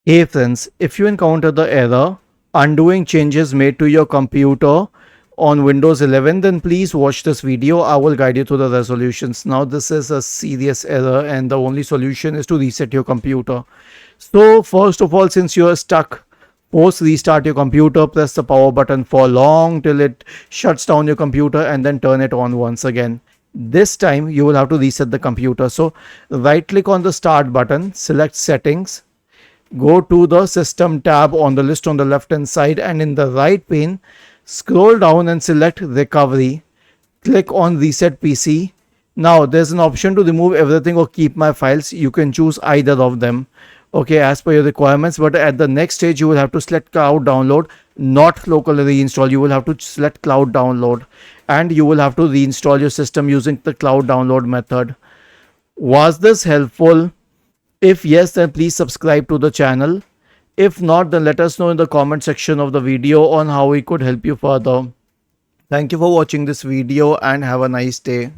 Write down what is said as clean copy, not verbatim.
Hey friends, if you encounter the error undoing changes made to your computer on Windows 11, then please watch this video. I will guide you through the resolutions. Now this is a serious error and the only solution is to reset your computer. So first of all, since you are stuck, post restart your computer, press the power button for long till it shuts down your computer and then turn it on once again. This time you will have to reset the computer. So right click on the start button, select settings, go to the system tab on the list on the left hand side, and in the right pane scroll down and select recovery. Click on reset PC. Now there's an option to remove everything or keep my files. You can choose either of them, okay, as per your requirements. But at the next stage you will have to select cloud download, not local reinstall. You will have to select cloud download and you will have to reinstall your system using the cloud download method. Was this helpful? If yes, then please subscribe to the channel. If not, then let us know in the comment section of the video on how we could help you further. Thank you for watching this video and have a nice day.